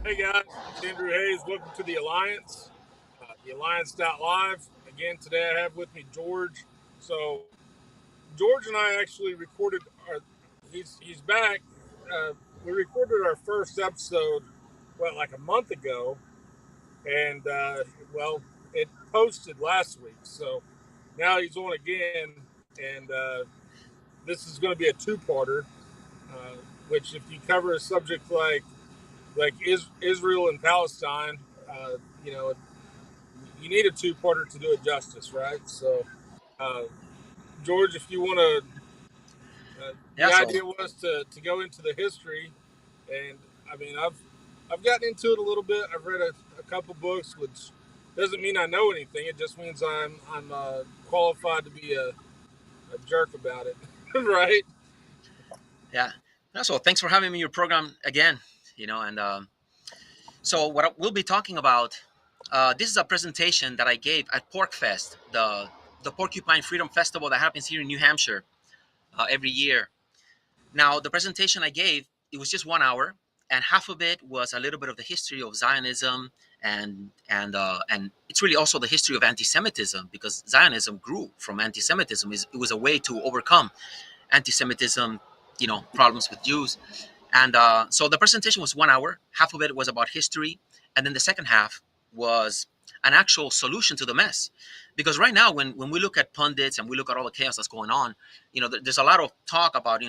Hey guys, it's Andrew Hayes. Welcome to the Alliance, the Alliance.live. Again, today I have with me George. So George and I actually recorded our. He's back. Uh, we recorded our first episode, like a month ago, and it posted last week. So now he's on again, and this is going to be a two-parter. Uh, which, if you cover a subject like Israel and Palestine, uh, you know, you need a two-parter to do it justice, right? So, uh, George, if you want Yeah, the so idea was to go into the history, and I mean, I've gotten into it a little bit. I've read a couple books, which doesn't mean I know anything. It just means I'm qualified to be a jerk about it, right? yeah, so thanks for having me in your program again. And so we'll be talking about. This is a presentation that I gave at PorcFest, the Porcupine Freedom Festival that happens here in New Hampshire every year. Now, the presentation I gave, it was just 1 hour, and half of it was a little bit of the history of Zionism, and it's really also the history of anti-Semitism, because Zionism grew from anti-Semitism. It was a way to overcome anti-Semitism, problems with Jews. And so the presentation was 1 hour. Half of it was about history, and then the second half was an actual solution to the mess. Because right now, when we look at pundits and we look at all the chaos that's going on, there's a lot of talk about,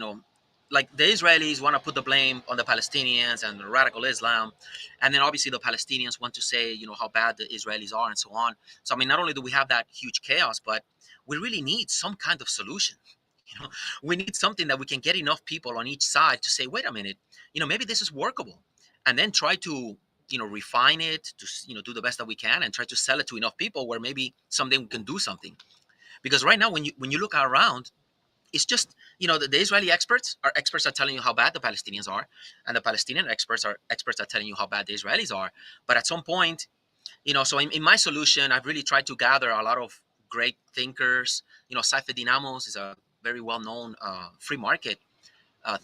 like the Israelis want to put the blame on the Palestinians and radical Islam, and then obviously the Palestinians want to say, how bad the Israelis are and so on. So I mean, not only do we have that huge chaos, but we really need some kind of solution. You know, we need something that we can get enough people on each side to say, wait a minute, maybe this is workable, and then try to, refine it to, do the best that we can and try to sell it to enough people where maybe someday we can do something. Because right now, when you look around, it's just, the Israeli experts are telling you how bad the Palestinians are, and the Palestinian experts are telling you how bad the Israelis are. But at some point, so in my solution, I've really tried to gather a lot of great thinkers. Saifeddin Amos is a very well-known free market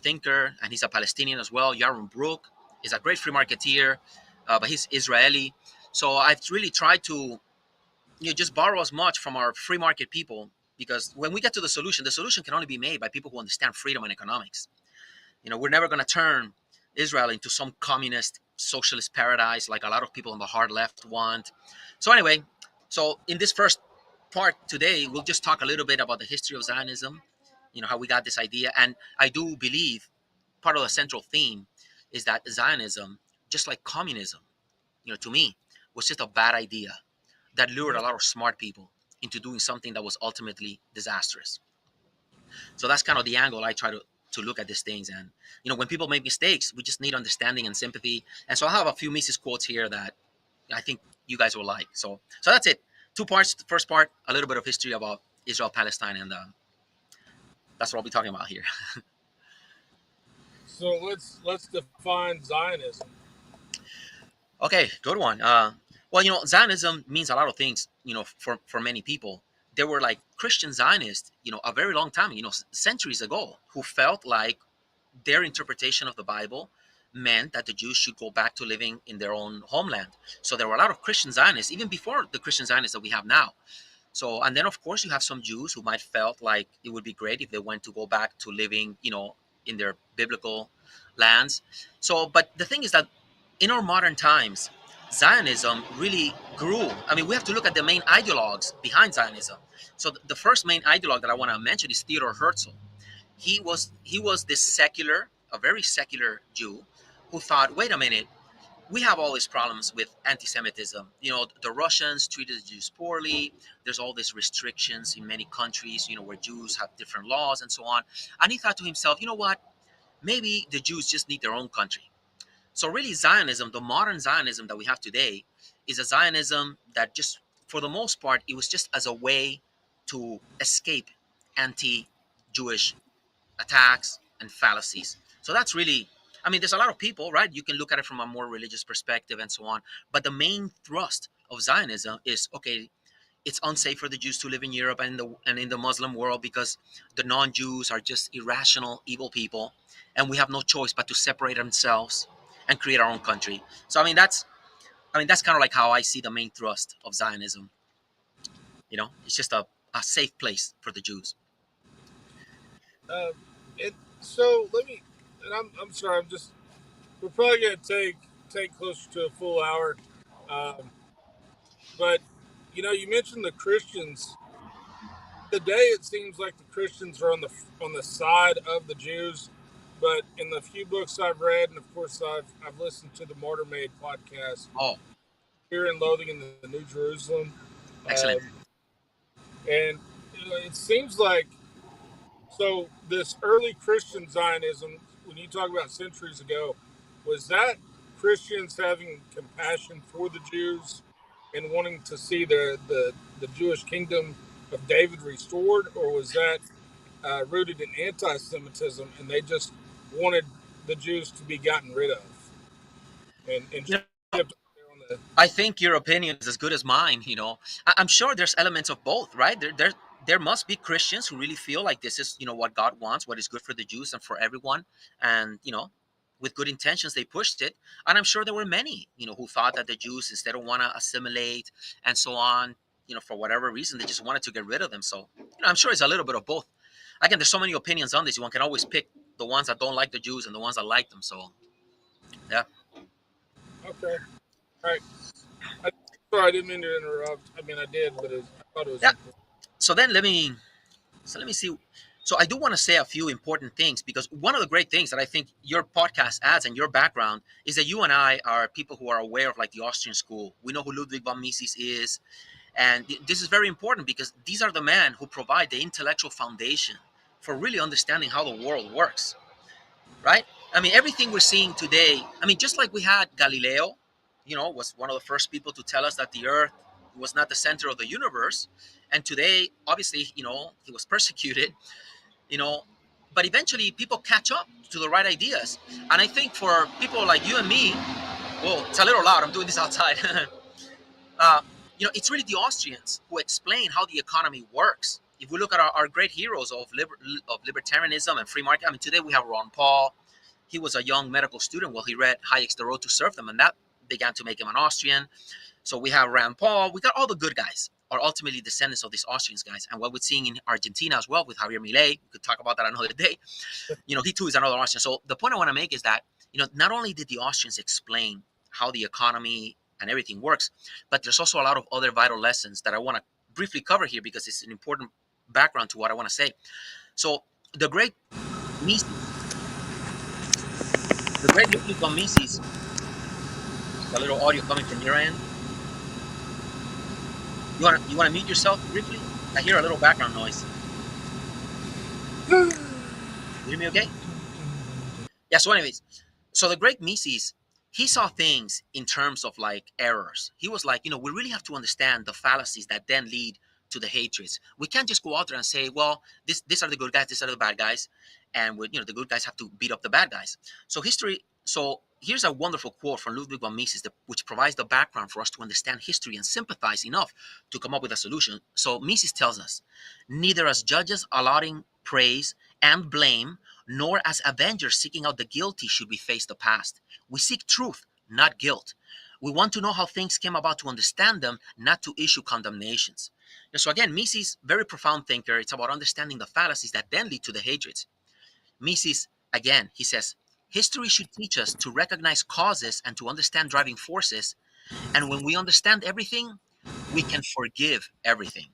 thinker, and he's a Palestinian as well. Yaron Brook is a great free marketeer, but he's Israeli. So I've really tried to, just borrow as much from our free market people, because when we get to the solution can only be made by people who understand freedom and economics. We're never going to turn Israel into some communist socialist paradise like a lot of people on the hard left want. So anyway, so in this first part today, we'll just talk a little bit about the history of Zionism, how we got this idea. And I do believe part of the central theme is that Zionism, just like communism, to me, was just a bad idea that lured a lot of smart people into doing something that was ultimately disastrous. So that's kind of the angle I try to look at these things. And when people make mistakes, we just need understanding and sympathy. And so I have a few Mises quotes here that I think you guys will like. So that's it. Two parts. The first part, a little bit of history about Israel, Palestine, and that's what I'll be talking about here. So let's define Zionism. Okay, good one. Well, Zionism means a lot of things. For many people, there were like Christian Zionists, a very long time, centuries ago, who felt like their interpretation of the Bible meant that the Jews should go back to living in their own homeland. So there were a lot of Christian Zionists, even before the Christian Zionists that we have now. So, and then of course you have some Jews who might felt like it would be great if they went to go back to living, in their biblical lands. So, but the thing is that in our modern times, Zionism really grew. I mean, we have to look at the main ideologues behind Zionism. So, the first main ideologue that I want to mention is Theodor Herzl. He was this secular, a very secular Jew, who thought, wait a minute, we have all these problems with anti-Semitism. The Russians treated the Jews poorly. There's all these restrictions in many countries, where Jews have different laws and so on. And he thought to himself, you know what? Maybe the Jews just need their own country. So really, Zionism, the modern Zionism that we have today, is a Zionism that just, for the most part, it was just as a way to escape anti-Jewish attacks and fallacies. So that's really, I mean, there's a lot of people, right? You can look at it from a more religious perspective and so on. But the main thrust of Zionism is, okay, it's unsafe for the Jews to live in Europe and in the Muslim world because the non-Jews are just irrational, evil people, and we have no choice but to separate ourselves. and create our own country. So that's kind of like how I see the main thrust of Zionism. It's just a safe place for the Jews. Uh, it so let me. And I'm sorry. I'm just. We're probably gonna take closer to a full hour. Um, but you mentioned the Christians. Today, it seems like the Christians are on the side of the Jews. But in the few books I've read, and of course I've listened to the Martyr Made podcast, Oh, Fear and Loathing in the New Jerusalem, excellent. um, and it seems like so this early Christian Zionism, when you talk about centuries ago, was that Christians having compassion for the Jews and wanting to see the Jewish kingdom of David restored, or was that rooted in anti-Semitism and they just wanted the Jews to be gotten rid of and You know, shipped there on the I think your opinion is as good as mine. I'm sure there's elements of both, right? There must be Christians who really feel like this is, what God wants, what is good for the Jews and for everyone, and with good intentions they pushed it. And I'm sure there were many, who thought that the Jews, instead of want to assimilate and so on, for whatever reason, they just wanted to get rid of them. So I'm sure it's a little bit of both. Again, there's so many opinions on this. One can always pick the ones that don't like the Jews and the ones that like them. So yeah. okay, all right. I, sorry, I didn't mean to interrupt. I mean, I did, but I thought it was Yeah. important. So then let me see. So I do want to say a few important things, because one of the great things that I think your podcast adds and your background is that you and I are people who are aware of like the Austrian school. We know who Ludwig von Mises is, and this is very important because these are the men who provide the intellectual foundation for really understanding how the world works, right? I mean, everything we're seeing today. I mean, just like we had Galileo, was one of the first people to tell us that the Earth was not the center of the universe, and today, obviously, he was persecuted, you know but eventually people catch up to the right ideas. And I think for people like you and me, well, it's a little loud, I'm doing this outside. uh, it's really the Austrians who explain how the economy works. If we look at our great heroes of libertarianism and free market, I mean, today we have Ron Paul. He was a young medical student. Well, he read Hayek's The Road to Serfdom, and that began to make him an Austrian. So we have Rand Paul. We got all the good guys are ultimately descendants of these Austrians guys. And what we're seeing in Argentina as well with Javier Milei, we could talk about that another day. He too is another Austrian. So the point I want to make is that, not only did the Austrians explain how the economy and everything works, but there's also a lot of other vital lessons that I want to briefly cover here because it's an important background to what I want to say. So the great Mises, the great Ludwig von Mises, a little audio coming from your end. You want to mute yourself briefly? I hear a little background noise. You hear me okay? Yeah, so anyways, so the great Mises, he saw things in terms of like errors. He was like, we really have to understand the fallacies that then lead to the hatreds. We can't just go out there and say, well, these are the good guys, these are the bad guys, and the good guys have to beat up the bad guys. So here's a wonderful quote from Ludwig von Mises, which provides the background for us to understand history and sympathize enough to come up with a solution. So Mises tells us, neither as judges allotting praise and blame, nor as avengers seeking out the guilty should we face the past. We seek truth, not guilt. We want to know how things came about to understand them, not to issue condemnations. And so again, Mises, very profound thinker. It's about understanding the fallacies that then lead to the hatreds. Mises, again, he says, history should teach us to recognize causes and to understand driving forces. And when we understand everything, we can forgive everything.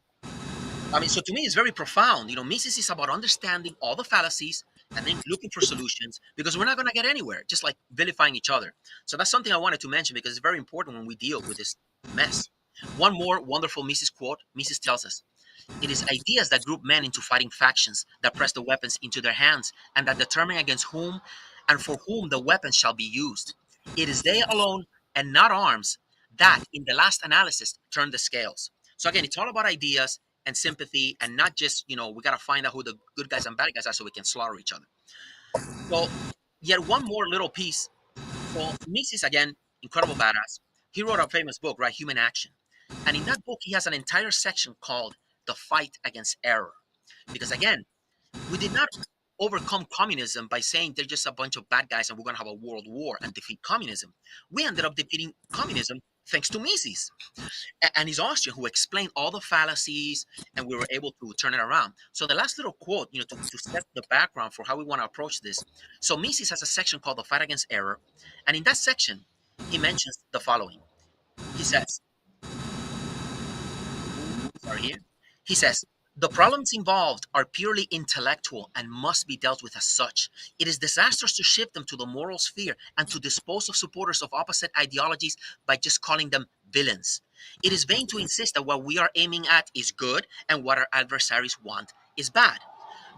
I mean, so to me, it's very profound. Mises is about understanding all the fallacies and then looking for solutions, because we're not going to get anywhere just like vilifying each other. So that's something I wanted to mention because it's very important when we deal with this mess. One more wonderful Mises quote. Mises tells us, it is ideas that group men into fighting factions, that press the weapons into their hands, and that determine against whom and for whom the weapons shall be used. It is they alone and not arms that, in the last analysis, turn the scales. So again, it's all about ideas and sympathy, and not just, we got to find out who the good guys and bad guys are so we can slaughter each other. So, yet one more little piece. So, Mises, again, incredible badass. He wrote a famous book, right? Human Action. And in that book, he has an entire section called The Fight Against Error. Because again, we did not. overcome communism by saying they're just a bunch of bad guys and we're going to have a world war and defeat communism. We ended up defeating communism thanks to Mises and his Austrian, who explained all the fallacies, and we were able to turn it around. So the last little quote, to set the background for how we want to approach this. So Mises has a section called the Fight Against Error, and in that section, he mentions the following. He says, sorry here. He says, the problems involved are purely intellectual and must be dealt with as such. It is disastrous to shift them to the moral sphere and to dispose of supporters of opposite ideologies by just calling them villains. It is vain to insist that what we are aiming at is good and what our adversaries want is bad.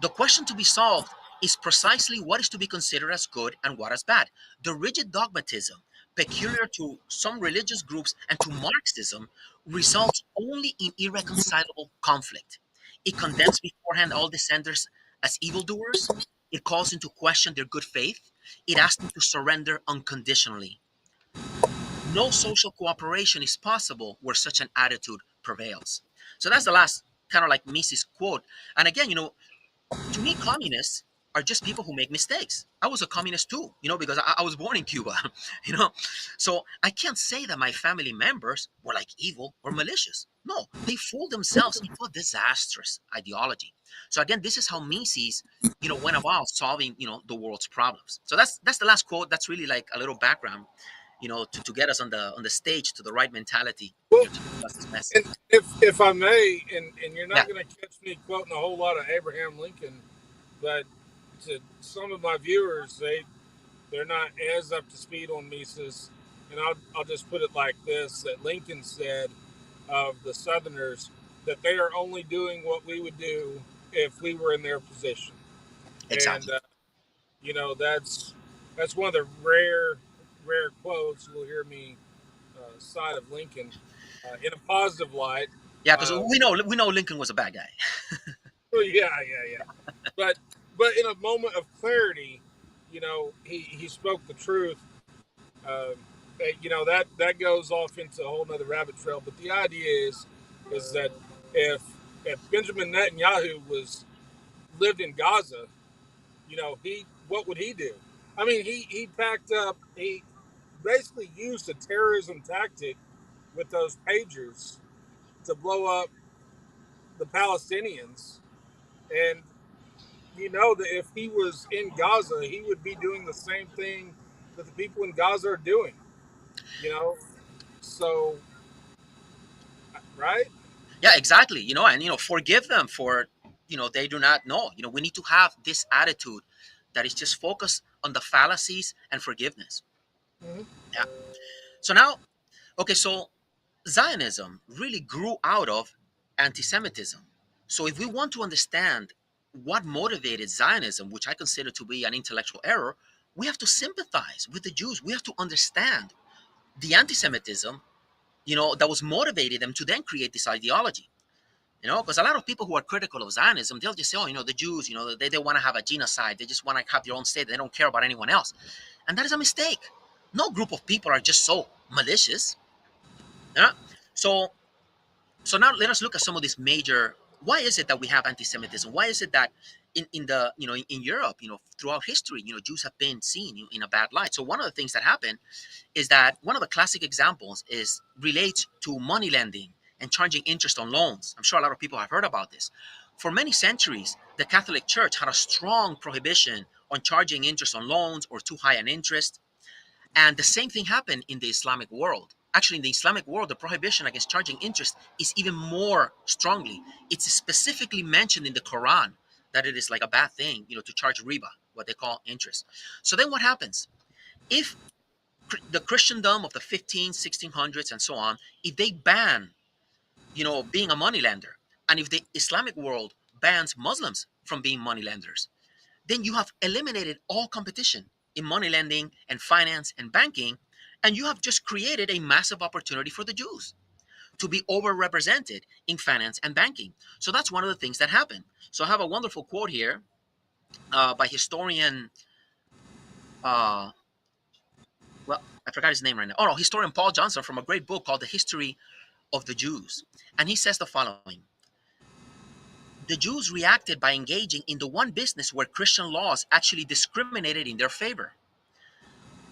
The question to be solved is precisely what is to be considered as good and what as bad. The rigid dogmatism peculiar to some religious groups and to Marxism results only in irreconcilable conflict. It condemns beforehand all dissenters as evildoers. It calls into question their good faith. It asks them to surrender unconditionally. No social cooperation is possible where such an attitude prevails. So that's the last kind of like Mises quote. And again, to me, communists are just people who make mistakes. I was a communist too, because I was born in Cuba, you know. So I can't say that my family members were like evil or malicious. No, they fooled themselves into a disastrous ideology. So again, this is how Mises, went about solving, the world's problems. So that's the last quote. That's really like a little background, to get us on the stage to the right mentality, Well, to discuss this and message. if I may, and you're Yeah, not going to catch me quoting a whole lot of Abraham Lincoln, but to some of my viewers, they're not as up to speed on Mises, and I'll just put it like this: that Lincoln said of the Southerners that they are only doing what we would do if we were in their position, and exactly. that's one of the rare quotes you'll hear me side of Lincoln in a positive light. Yeah, because Uh, we know Lincoln was a bad guy. well, yeah. But in a moment of clarity, he spoke the truth. Um, that goes off into a whole nother rabbit trail. But the idea is that if if Benjamin Netanyahu was lived in Gaza, he what would he do? I mean, he packed up. He basically used a terrorism tactic with those pagers to blow up the Palestinians. And you know that if he was in Gaza, he would be doing the same thing that the people in Gaza are doing. You know, so right? Yeah, exactly. And forgive them for they do not know. We need to have this attitude that is just focused on the fallacies and forgiveness. Mm-hmm. Yeah. So now, okay, so Zionism really grew out of anti-Semitism. So if we want to understand what motivated Zionism, which I consider to be an intellectual error, we have to sympathize with the Jews. We have to understand the anti-Semitism, that was motivated them to then create this ideology. Because a lot of people who are critical of Zionism, they'll just say, oh, the Jews, they want to have a genocide. They just want to have their own state. They don't care about anyone else. And that is a mistake. No group of people are just so malicious. Yeah. So, so now let us look at some of these major. Why is it that we have anti-Semitism? Why is it that in the in Europe, throughout history, Jews have been seen in a bad light? So one of the things that happened is that one of the classic examples is relates to money lending and charging interest on loans. I'm sure a lot of people have heard about this. For many centuries, the Catholic Church had a strong prohibition on charging interest on loans or too high an interest. And the same thing happened in the Islamic world. Actually, in the Islamic world, the prohibition against charging interest is even more strongly. It's specifically mentioned in the Quran that it is like a bad thing, to charge riba, what they call interest. So then what happens? If the Christendom of the 15, 1600s and so on, if they ban, being a moneylender, and if the Islamic world bans Muslims from being moneylenders, then you have eliminated all competition in money lending and finance and banking, and you have just created a massive opportunity for the Jews to be overrepresented in finance and banking. So that's one of the things that happened. So I have a wonderful quote here by historian, uh, well, I forgot his name right now. Oh no, historian Paul Johnson from a great book called The History of the Jews. And he says the following. the Jews reacted by engaging in the one business where Christian laws actually discriminated in their favor,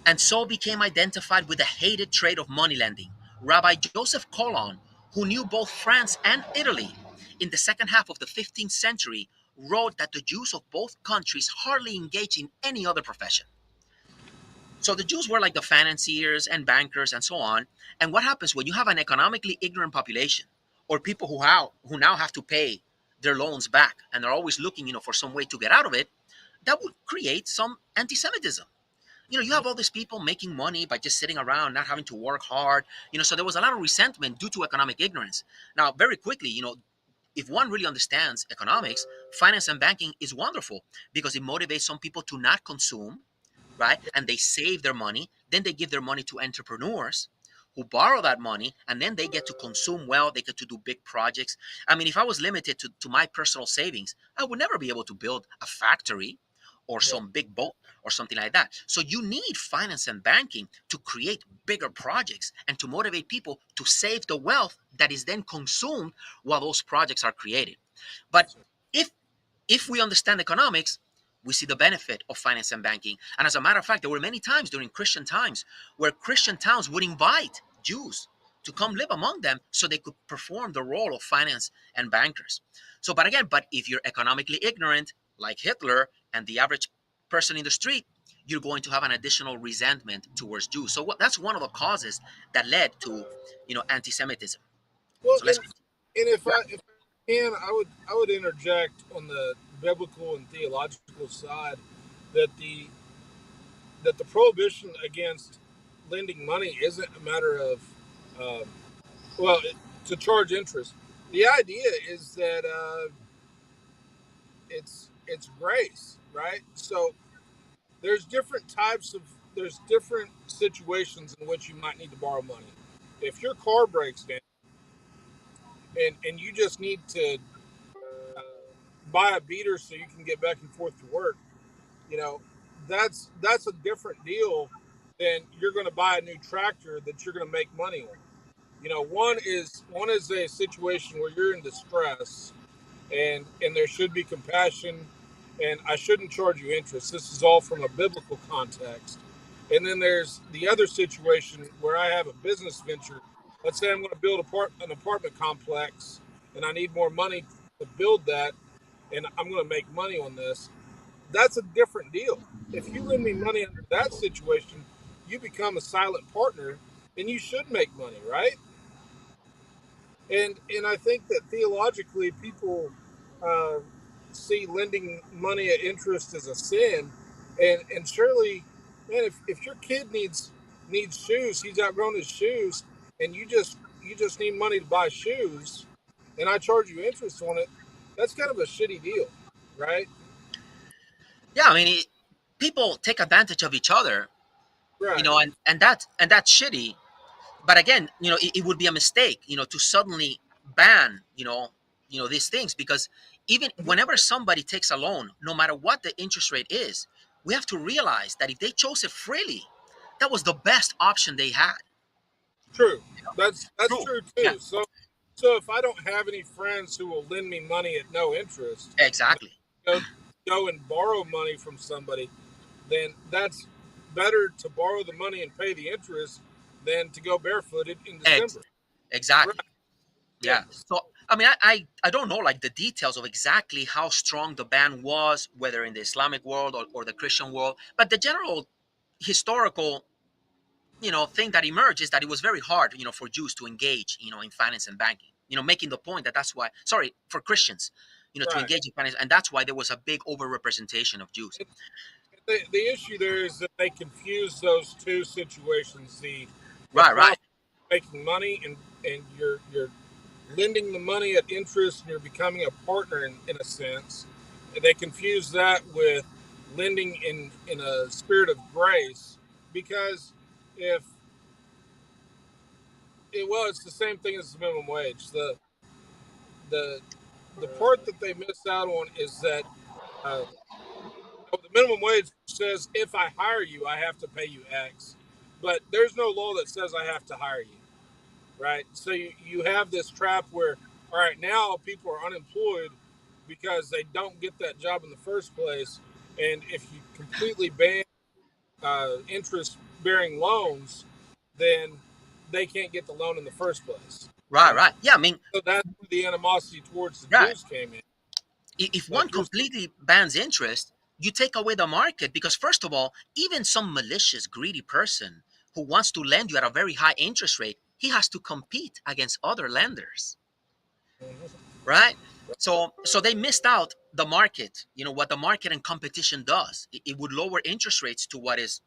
and so became identified with the hated trade of money lending. Rabbi Joseph Colon, who knew both France and Italy in the second half of the 15th century, wrote that the Jews of both countries hardly engaged in any other profession. So the Jews were like the financiers and bankers and so on. And what happens when you have an economically ignorant population, or people who now have to pay their loans back and are always looking, for some way to get out of it? That would create some anti-Semitism. You have all these people making money by just sitting around, not having to work hard. So there was a lot of resentment due to economic ignorance. Now, very quickly, if one really understands economics, finance and banking is wonderful because it motivates some people to not consume, right? And they save their money. Then they give their money to entrepreneurs who borrow that money, and then they get to consume well. They get to do big projects. I mean, if I was limited to my personal savings, I would never be able to build a factory or Yeah. some big boat or something like that. So you need finance and banking to create bigger projects and to motivate people to save the wealth that is then consumed while those projects are created. But if if we understand economics, we see the benefit of finance and banking. And as a matter of fact, there were many times during Christian times where Christian towns would invite Jews to come live among them so they could perform the role of finance and bankers. So, but again, but if you're economically ignorant, like Hitler and the average person in the street, you're going to have an additional resentment towards Jews. So that's one of the causes that led to, anti-Semitism. Well, So let's, and yeah, if I can, I would interject on the biblical and theological side that the prohibition against lending money isn't a matter of um, well to charge interest. The idea is that it's grace, right? So there's different situations in which you might need to borrow money. If your car breaks down and you just need to uh, buy a beater so you can get back and forth to work, you know, that's a different deal than you're going to buy a new tractor that you're going to make money on. One is a situation where you're in distress and there should be compassion, and I shouldn't charge you interest. This is all from a biblical context. And then there's the other situation where I have a business venture. Let's say I'm going to build an apartment complex and I need more money to build that, and I'm going to make money on this. That's a different deal. If you lend me money under that situation, you become a silent partner and you should make money, right? And I think that theologically, people uh, see lending money at interest as a sin, and surely, man, if your kid needs shoes, he's outgrown his shoes, and you just need money to buy shoes, and I charge you interest on it, that's kind of a shitty deal, right? yeah. I mean, people take advantage of each other, Right. and that's shitty. But again, it would be a mistake, to suddenly ban, these things, because even Mhm. whenever somebody takes a loan, no matter what the interest rate is, we have to realize that if they chose it freely, that was the best option they had. True. That's True. true Yeah. too. So if I don't have any friends who will lend me money at no interest, and Exactly. I go and borrow money from somebody, then that's better to borrow the money and pay the interest than to go barefooted in Ex- December. Right. exactly. Yeah. Yes. So I mean, I don't know like the details of exactly how strong the ban was, whether in the Islamic world or the Christian world, but the general historical thing that emerged is that it was very hard for Jews to engage in finance and banking, making the point that that's why, sorry, for Christians to Right. engage in finance, and that's why there was a big overrepresentation of Jews. And the issue there is that they confuse those two situations. The Right, problem right. making money and you're lending the money at interest and you're becoming a partner in a sense. And they confuse that with lending in a spirit of grace because if it's the same thing as the minimum wage. The the part that they miss out on is that the minimum wage says if I hire you, I have to pay you X, but there's no law that says I have to hire you, right? So you have this trap where, all right, now people are unemployed because they don't get that job in the first place. And if you completely ban interest-bearing loans, then they can't get the loan in the first place. Right, right. Yeah, I mean, So that's where the animosity towards the right. Jews came in. If Like one you're completely bans interest, you take away the market because, first of all, even some malicious, greedy person who wants to lend you at a very high interest rate, he has to compete against other lenders, right? So they missed out the market. You know what the market and competition does. It would lower interest rates to what is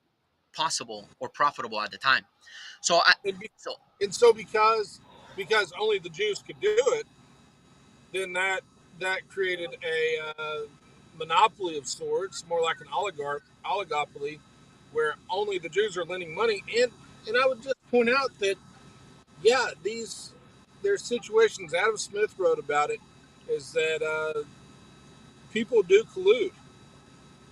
possible or profitable at the time. So I, and, be, so and so because only the Jews could do it, then that created a monopoly of sorts, more like an oligopoly, where only the Jews are lending money. And I would just point out that yeah, there's situations. Adam Smith wrote about it. Is that people do collude,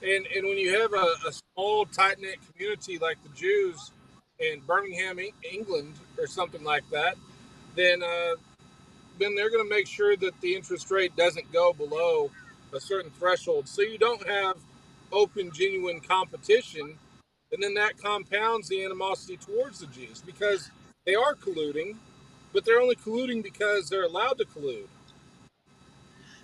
and when you have a small tight knit community like the Jews in Birmingham, England, or something like that, then then they're going to make sure that the interest rate doesn't go below a certain threshold. So you don't have open, genuine competition, and then that compounds the animosity towards the Jews because they are colluding, but they're only colluding because they're allowed to collude.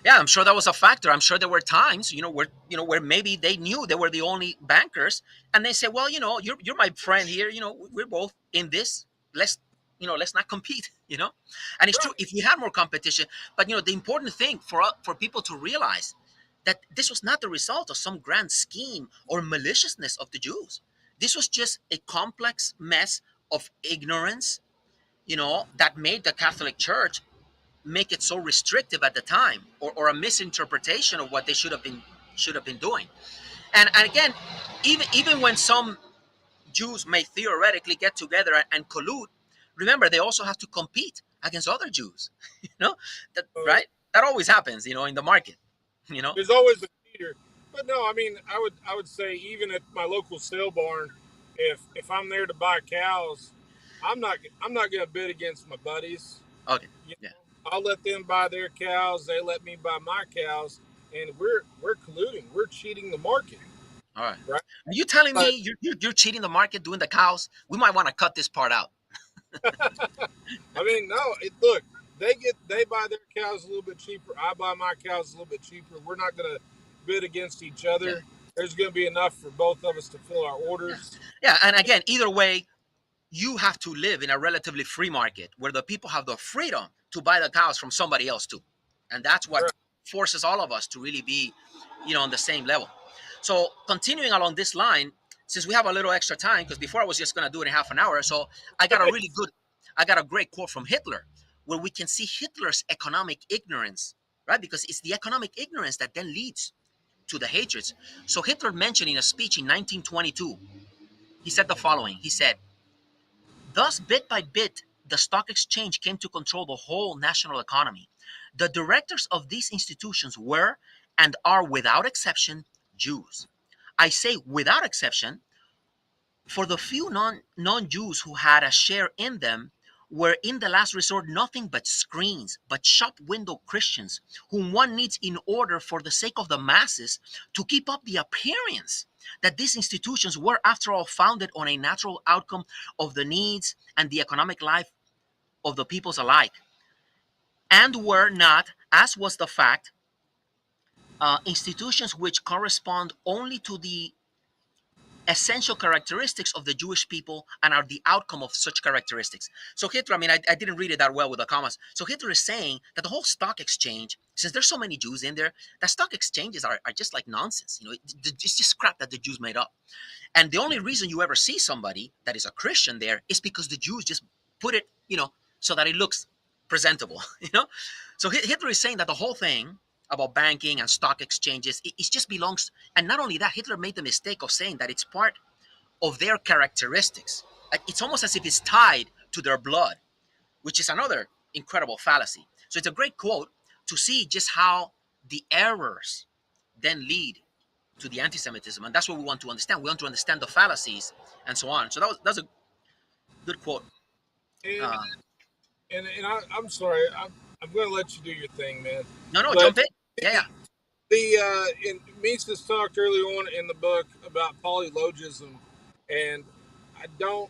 yeah, I'm sure that was a factor. I'm sure there were times, where maybe they knew they were the only bankers, and they said, "Well, you're my friend here. We're both in this. Let's, let's not compete." And it's true Right. if we had more competition. But the important thing for people to realize that this was not the result of some grand scheme or maliciousness of the Jews. This was just a complex mess of ignorance, that made the Catholic Church make it so restrictive at the time, or a misinterpretation of what they should have been doing. And again, even when some Jews may theoretically get together and collude, remember they also have to compete against other Jews. you know that, Uh, right? That always happens, in the market. you know there's always a leader, but no, I mean, I would say even at my local sale barn, if I'm there to buy cows, I'm not going to bid against my buddies. okay. You Yeah. know, I'll let them buy their cows. They let me buy my cows, and we're colluding. We're cheating the market, All right. right? Are you telling But me you're cheating the market doing the cows? We might want to cut this part out. I mean, no. Look, they buy their cows a little bit cheaper. I buy my cows a little bit cheaper. We're not going to bid against each Yeah. other. There's going to be enough for both of us to fill our Yeah. orders. Yeah. And again, either way, you have to live in a relatively free market where the people have the freedom to buy the cows from somebody else too. And that's what Right. forces all of us to really be, on the same level. So continuing along this line, since we have a little extra time, because before I was just gonna do it in half an hour, so I got a great quote from Hitler, where we can see Hitler's economic ignorance, right? Because it's the economic ignorance that then leads to the hatreds. So Hitler mentioned in a speech in 1922, he said the following. He said, thus, bit by bit, the stock exchange came to control the whole national economy. The directors of these institutions were and are without exception Jews. I say without exception, for the few non-Jews who had a share in them were in the last resort nothing but screens, but shop window Christians, whom one needs in order for the sake of the masses to keep up the appearance that these institutions were after all founded on a natural outcome of the needs and the economic life of the peoples alike, and were not, as was the fact, institutions which correspond only to the essential characteristics of the Jewish people and are the outcome of such characteristics. So Hitler, I mean, I didn't read it that well with the commas. So Hitler is saying that the whole stock exchange, since there's so many Jews in there, that stock exchanges are just like nonsense. It's just crap that the Jews made up. And the only reason you ever see somebody that is a Christian there is because the Jews just put it, so that it looks presentable, So Hitler is saying that the whole thing about banking and stock exchanges, it just belongs. And not only that, Hitler made the mistake of saying that it's part of their characteristics. It's almost as if it's tied to their blood, which is another incredible fallacy. So it's a great quote to see just how the errors then lead to the anti-Semitism, and that's what we want to understand. We want to understand the fallacies and so on. So that's a good quote. And Uh, I'm sorry. I'm going to let you do your thing, man. no, no, But jump in. Yeah, yeah. In Mises talked early on in the book about polylogism, and I don't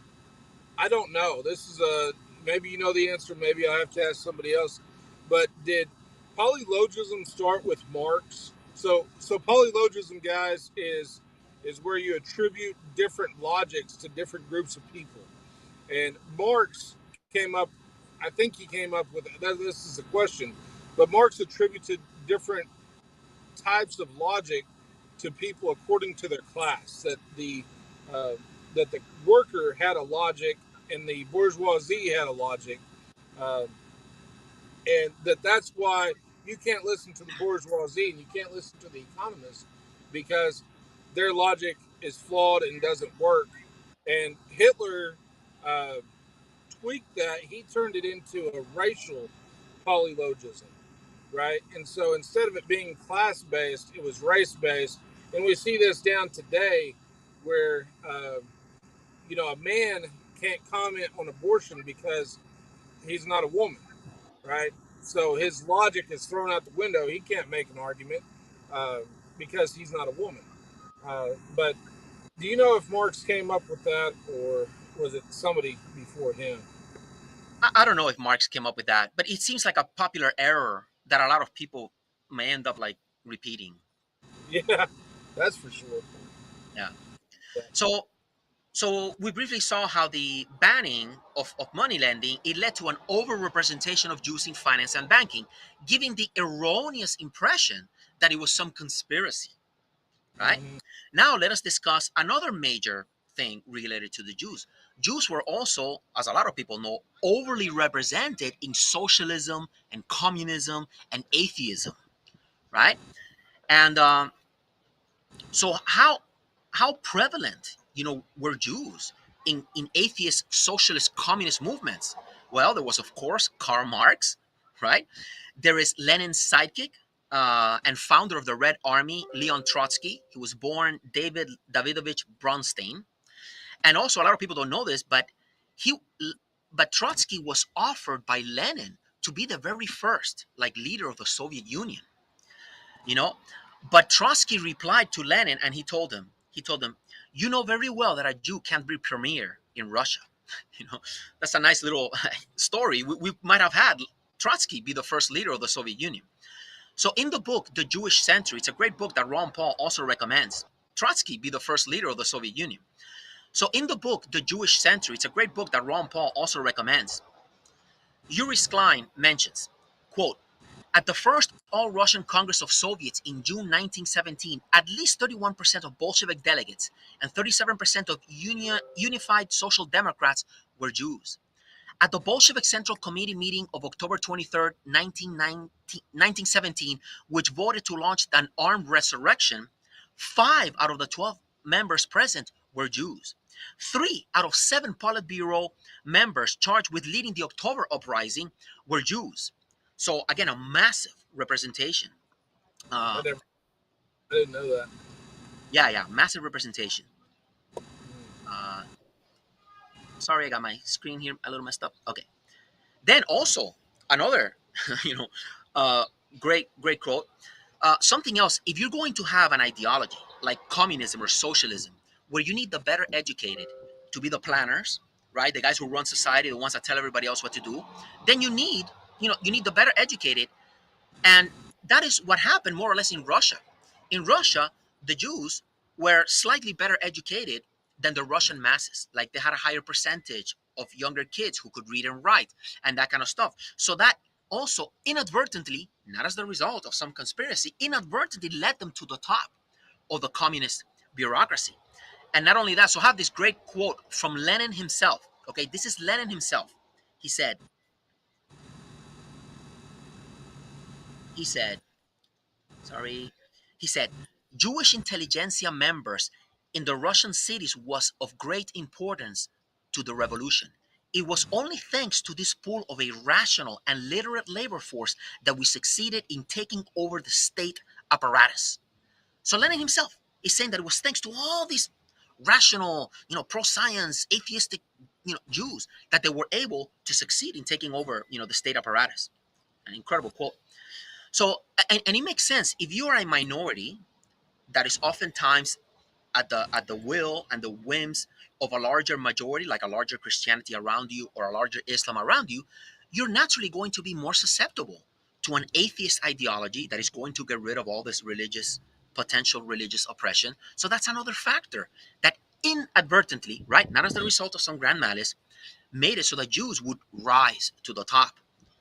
I don't know. This is a maybe you know the answer. Maybe I have to ask somebody else. But did polylogism start with Marx? So polylogism, guys, is where you attribute different logics to different groups of people. And Marx came up. I think he came up with this is a question, but Marx attributed different types of logic to people according to their class. Uh, that the worker had a logic and the bourgeoisie had a logic, uh, and that's why you can't listen to the bourgeoisie and you can't listen to the economists because their logic is flawed and doesn't work. And Hitler uh, tweaked that. He turned it into a racial polylogism, right? And so instead of it being class based, it was race based. And we see this down today where, a man can't comment on abortion because he's not a woman, right? So his logic is thrown out the window. He can't make an argument uh, because he's not a woman. But do you know if Marx came up with that or was it somebody before him? I don't know if Marx came up with that, but it seems like a popular error that a lot of people may end up like repeating. Yeah, that's for sure. Yeah. Yeah. So so we briefly saw how the banning of money lending it led to an overrepresentation of Jews in finance and banking, giving the erroneous impression that it was some conspiracy. Right? Mm-hmm. Now let us discuss another major thing related to the Jews. Jews were also, as a lot of people know, overly represented in socialism and communism and atheism, right? And so how prevalent, were Jews in atheist, socialist, communist movements? Well, there was of course Karl Marx, right? There is Lenin's sidekick and founder of the Red Army, Leon Trotsky. He was born David Davidovich Bronstein, and also a lot of people don't know this, he but Trotsky was offered by Lenin to be the very first like leader of the Soviet Union, you know. But Trotsky replied to Lenin and he told him, you know very well that a Jew can't be premier in Russia. you know, that's a nice little story. We might have had Trotsky be the first leader of the Soviet Union. So in the book, The Jewish Century, it's a great book that Ron Paul also recommends. Trotsky be the first leader of the Soviet Union. So in the book, The Jewish Century, it's a great book that Ron Paul also recommends. Yuri Sklein mentions, quote, at the first All-Russian Congress of Soviets in June 1917, at least 31% of Bolshevik delegates and 37% of Unified Social Democrats were Jews. At the Bolshevik Central Committee meeting of October 23rd, 1917, which voted to launch an armed resurrection, 5 out of the 12 members present were Jews. 3 out of 7 Politburo members charged with leading the October uprising were Jews. So again, a massive representation. I Uh, never, I didn't know that. yeah, yeah, massive representation. Uh, Sorry, I got my screen here a little messed up. Okay. Then also another, you know, uh, great quote. Something else. If you're going to have an ideology like communism or socialism, where you need the better educated to be the planners, right? The guys who run society, the ones that tell everybody else what to do, then you need the better educated, and that is what happened more or less in Russia. In Russia, the Jews were slightly better educated than the Russian masses. Like they had a higher percentage of younger kids who could read and write and that kind of stuff. So that also inadvertently, not as the result of some conspiracy, inadvertently led them to the top of the communist bureaucracy. And not only that, so I have this great quote from Lenin himself. Okay, this is Lenin himself. He said, he said, sorry, he said, Jewish intelligentsia members in the Russian cities was of great importance to the revolution. It was only thanks to this pool of a rational and literate labor force that we succeeded in taking over the state apparatus. So Lenin himself is saying that it was thanks to all these rational, pro-science, atheistic, Jews that they were able to succeed in taking over, the state apparatus. An incredible quote. So, and it makes sense if you are a minority that is oftentimes at the will and the whims of a larger majority, like a larger Christianity around you or a larger Islam around you, you're naturally going to be more susceptible to an atheist ideology that is going to get rid of all this potential religious oppression. So that's another factor that inadvertently, right, not as the result of some grand malice, made it so that Jews would rise to the top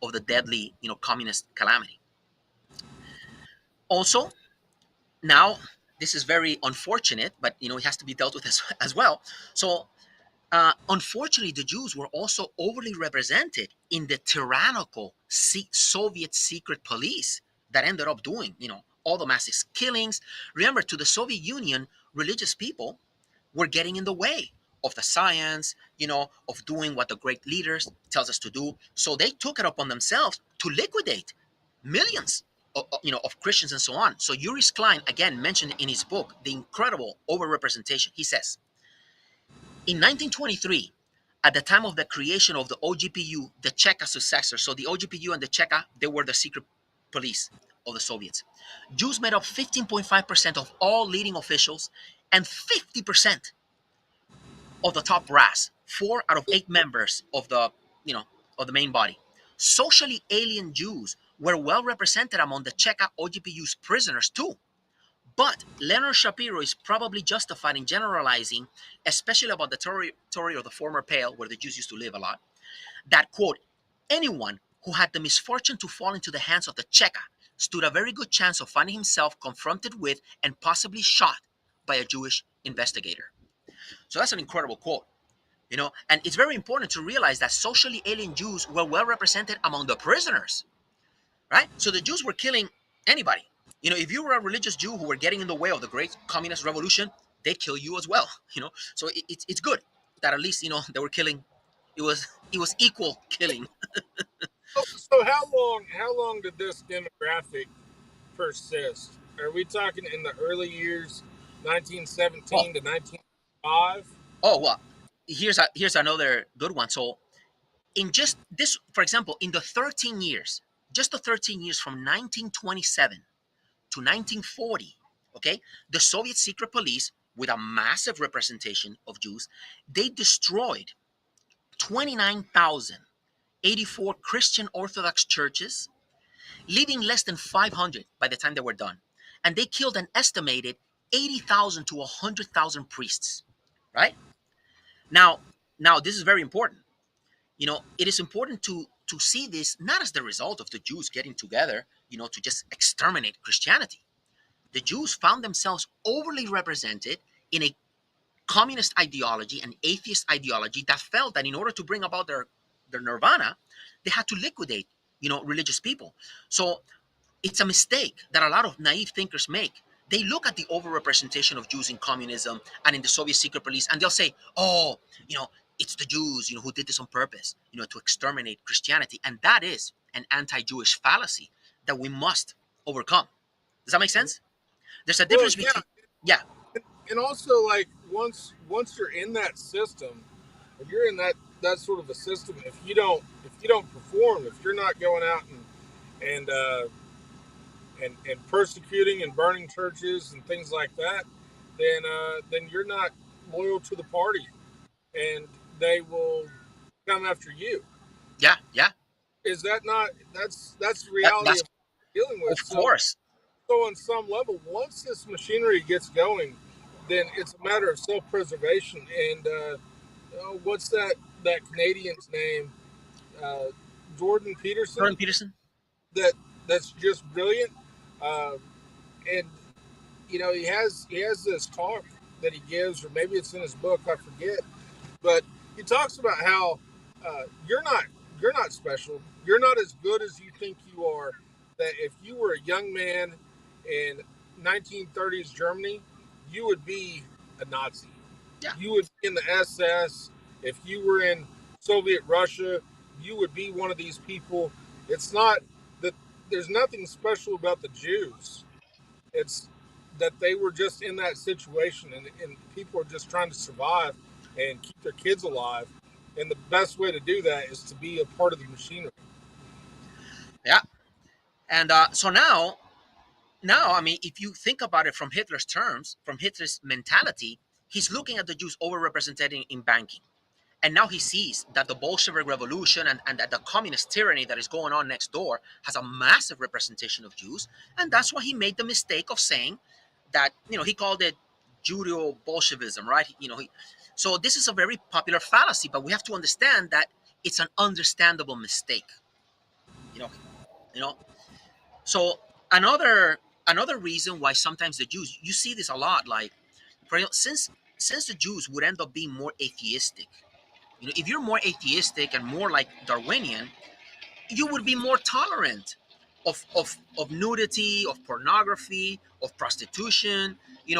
of the deadly, communist calamity. Also, now this is very unfortunate, but it has to be dealt with as well. So unfortunately, the Jews were also overly represented in the tyrannical Soviet secret police that ended up doing, all the massive killings. Remember, to the Soviet Union, religious people were getting in the way of the science, of doing what the great leaders tells us to do. So they took it upon themselves to liquidate millions of Christians and so on. So Yuri Klein, again, mentioned in his book, The Incredible Overrepresentation. He says, in 1923, at the time of the creation of the OGPU, the Cheka successor, so the OGPU and the Cheka, they were the secret police of the Soviets. Jews made up 15.5% of all leading officials and 50% of the top brass, 4 out of 8 members of the main body. Socially alien Jews were well represented among the Cheka OGPU's prisoners too. But Leonard Shapiro is probably justified in generalizing, especially about the territory of the former Pale, where the Jews used to live a lot, that, quote, anyone who had the misfortune to fall into the hands of the Cheka stood a very good chance of finding himself confronted with and possibly shot by a Jewish investigator. So that's an incredible quote. And it's very important to realize that socially alien Jews were well represented among the prisoners, right? So the Jews were killing anybody. If you were a religious Jew who were getting in the way of the great communist revolution, they kill you as well. So it's good that at least they were killing. It was equal killing. So how long did this demographic persist? Are we talking in the early years, Oh, 1917 to 1905? well, here's another good one. So in just this, for example, in the 13 years, just the 13 years from 1927 to 1940, okay, the Soviet secret police, with a massive representation of Jews, they destroyed 29,084 Christian Orthodox churches, leaving less than 500 by the time they were done. And they killed an estimated 80,000 to 100,000 priests, right? Now, now this is very important. It is important to see this not as the result of the Jews getting together, to just exterminate Christianity. The Jews found themselves overly represented in a communist ideology and atheist ideology that felt that in order to bring about their nirvana, they had to liquidate, religious people. So it's a mistake that a lot of naive thinkers make. They look at the overrepresentation of Jews in communism and in the Soviet secret police, and they'll say, "Oh, it's the Jews, who did this on purpose, to exterminate Christianity," and that is an anti-Jewish fallacy that we must overcome. Does that make sense? There's a Well, difference yeah, between, yeah, and also like once you're in that system, if you're in that sort of a system, if you don't perform, if you're not going out and persecuting and burning churches and things like that, then you're not loyal to the party, and they will come after you. yeah, yeah. Is that not that's the reality That's of what we're dealing with? of So course, on some level, once this machinery gets going, then it's a matter of self-preservation. And what's that Canadian's name? Uh, Jordan Peterson. Jordan Peterson. That that's just brilliant. Um, and he has this talk that he gives, or maybe it's in his book, I forget. But he talks about how uh, you're not you're not special. You're not as good as you think you are. That if you were a young man in 1930s Germany, you would be a Nazi. Yeah, You would be in the SS. If you were in Soviet Russia, you would be one of these people. It's not that there's nothing special about the Jews. It's that they were just in that situation, and people are just trying to survive and keep their kids alive. And the best way to do that is to be a part of the machinery. yeah. And so now, I mean, if you think about it from Hitler's terms, from Hitler's mentality, he's looking at the Jews overrepresented in banking. And now he sees that the Bolshevik Revolution and that the communist tyranny that is going on next door has a massive representation of Jews. And that's why he made the mistake of saying that, he called it Judeo Bolshevism, right? So this is a very popular fallacy, but we have to understand that it's an understandable mistake, you know, you know. So another reason why sometimes the Jews, you see this a lot, like, for example, since the Jews would end up being more atheistic, if you're more atheistic and more like Darwinian, you would be more tolerant of nudity, of pornography, of prostitution,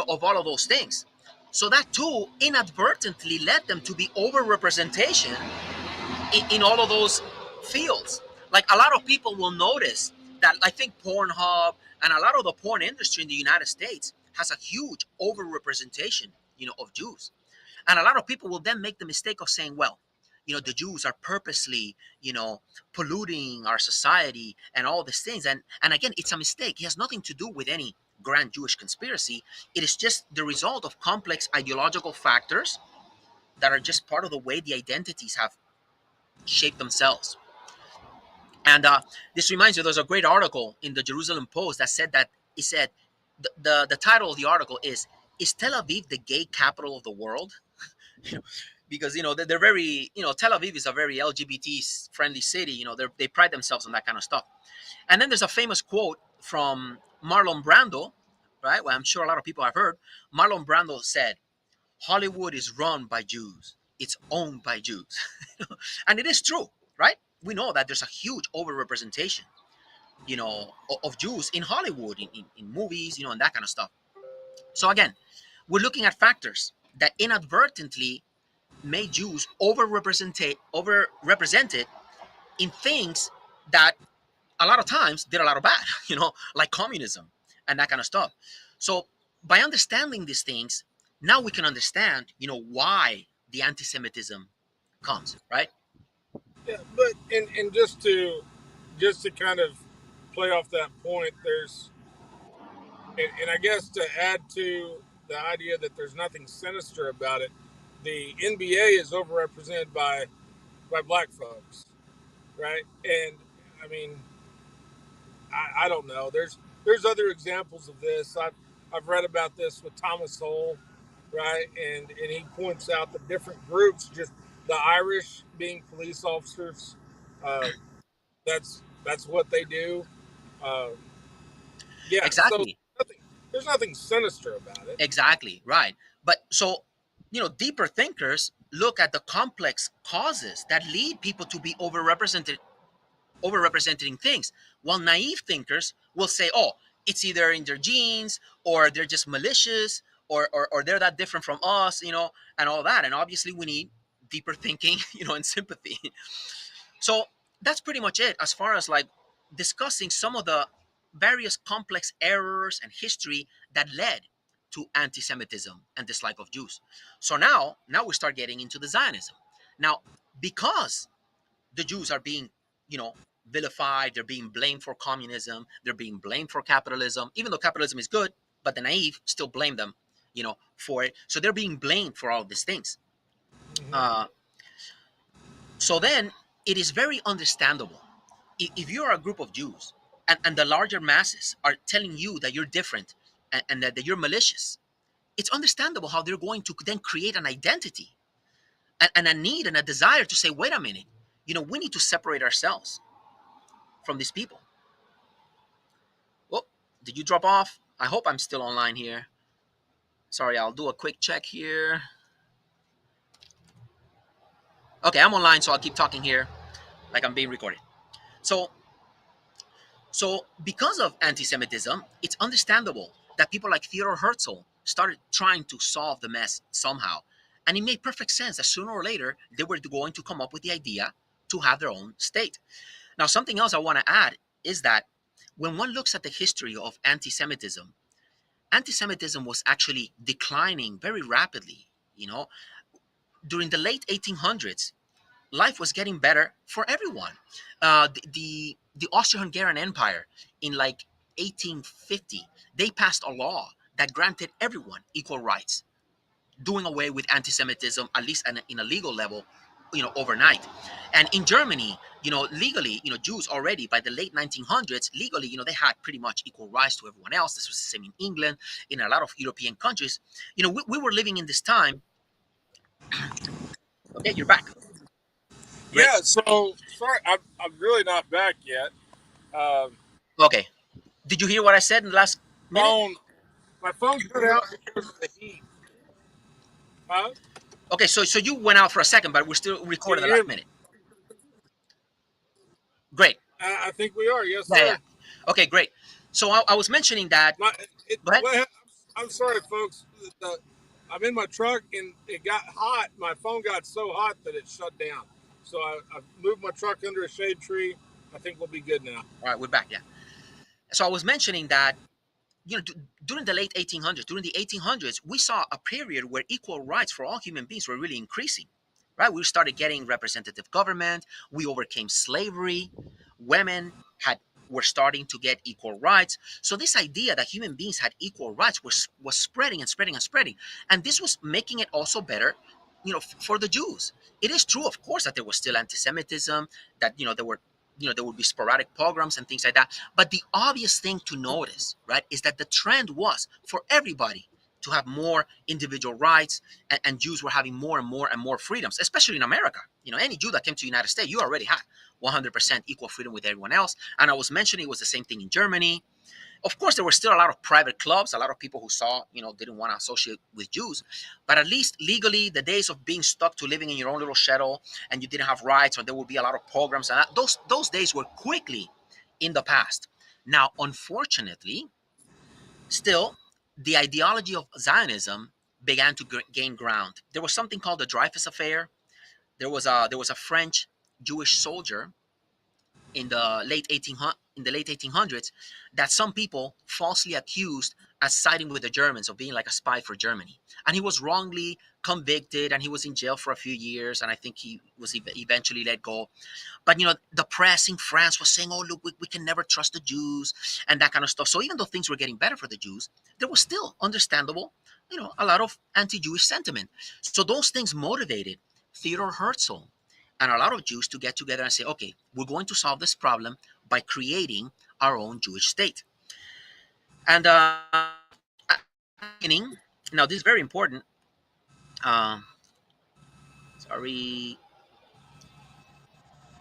of all of those things. So that too inadvertently led them to be overrepresentation in all of those fields. Like a lot of people will notice that I think Pornhub and a lot of the porn industry in the United States has a huge overrepresentation, of Jews. And a lot of people will then make the mistake of saying, well, the Jews are purposely, polluting our society and all these things. And again, it's a mistake. It has nothing to do with any grand Jewish conspiracy. It is just the result of complex ideological factors that are just part of the way the identities have shaped themselves. And this reminds me, there's a great article in the Jerusalem Post that said that it said the title of the article is Tel Aviv the gay capital of the world? Because they're very, Tel Aviv is a very LGBT friendly city. They pride themselves on that kind of stuff. And then there's a famous quote from Marlon Brando, right? Well, I'm sure a lot of people have heard. Marlon Brando said, Hollywood is run by Jews, it's owned by Jews. And it is true, right? We know that there's a huge overrepresentation, of Jews in Hollywood, in movies, and that kind of stuff. So again, we're looking at factors that inadvertently made Jews overrepresented in things that a lot of times did a lot of bad, like communism and that kind of stuff. So by understanding these things, now we can understand, why the anti-Semitism comes, right? Yeah, but and just to kind of play off that point, there's and I guess to add to the idea that there's nothing sinister about it, the NBA is overrepresented by black folks, right? And I mean, I don't know. There's other examples of this. I've read about this with Thomas Sowell, right? And he points out the different groups, just the Irish being police officers. Uh, that's what they do. Uh, yeah. So Exactly. nothing, there's nothing sinister about it. Exactly. Right. But so, deeper thinkers look at the complex causes that lead people to be overrepresenting things, while naive thinkers will say, oh, it's either in their genes, or they're just malicious, or they're that different from us, and all that. And obviously we need deeper thinking, and sympathy. So that's pretty much it as far as like discussing some of the various complex errors and history that led to anti-Semitism and dislike of Jews. So now we start getting into the Zionism. Now, because the Jews are being, you know, vilified. They're being blamed for communism. They're being blamed for capitalism, even though capitalism is good. But the naive still blame them, for it. So they're being blamed for all these things. Mm-hmm. Uh, so then it is very understandable if you're a group of Jews and the larger masses are telling you that you're different and that you're malicious. It's understandable how they're going to then create an identity and a need and a desire to say, wait a minute, we need to separate ourselves from these people. Well, did you drop off? I hope I'm still online here. Sorry, I'll do a quick check here. Okay, I'm online, so I'll keep talking here like I'm being recorded. So, so because of anti-Semitism, it's understandable that people like Theodor Herzl started trying to solve the mess somehow. And it made perfect sense that sooner or later they were going to come up with the idea to have their own state. Now, something else I want to add is that when one looks at the history of anti-Semitism, anti-Semitism was actually declining very rapidly. During the late 1800s, life was getting better for everyone. the Austro-Hungarian Empire in like 1850, they passed a law that granted everyone equal rights, doing away with anti-Semitism, at least in a legal level, overnight. And in Germany, legally, Jews already by the late 1900s, legally, they had pretty much equal rights to everyone else. This was the same in England, in a lot of European countries. We were living in this time. Okay, you're back. Great. Yeah. So sorry, I'm really not back yet. Um, Okay. Did you hear what I said in the last minute? phone, my phone cut out because of the heat. Huh? Okay, so you went out for a second, but we're still Can recording you the hear last me? minute. Great. I think we are. Yes, Yeah, yeah. sir. Okay, great. So I was mentioning that. My, it, Go ahead. what, I'm sorry, folks. I'm in my truck and it got hot. My phone got so hot that it shut down. So I moved my truck under a shade tree. I think we'll be good now. All right, we're back. Yeah. So I was mentioning that during the late 1800s, during the 1800s, we saw a period where equal rights for all human beings were really increasing. Right? We started getting representative government. We overcame slavery. Women had were starting to get equal rights. So this idea that human beings had equal rights was spreading and spreading and spreading, and this was making it also better, for the Jews. It is true, of course, that there was still anti-Semitism, that there would be sporadic pogroms and things like that. But the obvious thing to notice, right, is that the trend was for everybody to have more individual rights, and Jews were having more and more and more freedoms, especially in America. Any Jew that came to the United States, you already had 100% equal freedom with everyone else. And I was mentioning it was the same thing in Germany. Of course, there were still a lot of private clubs, a lot of people who saw, didn't want to associate with Jews. But at least legally, the days of being stuck to living in your own little shtetl and you didn't have rights, or there would be a lot of pogroms, and those days were quickly in the past. Now, unfortunately, still, the ideology of Zionism began to gain ground. There was something called the Dreyfus Affair. There was a French Jewish soldier in the late 1800s that some people falsely accused as siding with the Germans, of being like a spy for Germany, and he was wrongly convicted and he was in jail for a few years, and I think he was eventually let go. But the press in France was saying, "Oh, look, we can never trust the Jews," and that kind of stuff. So even though things were getting better for the Jews, there was still understandable, a lot of anti-Jewish sentiment. So those things motivated Theodor Herzl and a lot of Jews to get together and say, "Okay, we're going to solve this problem by creating our own Jewish state." And at the beginning, now this is very important. Um, Sorry,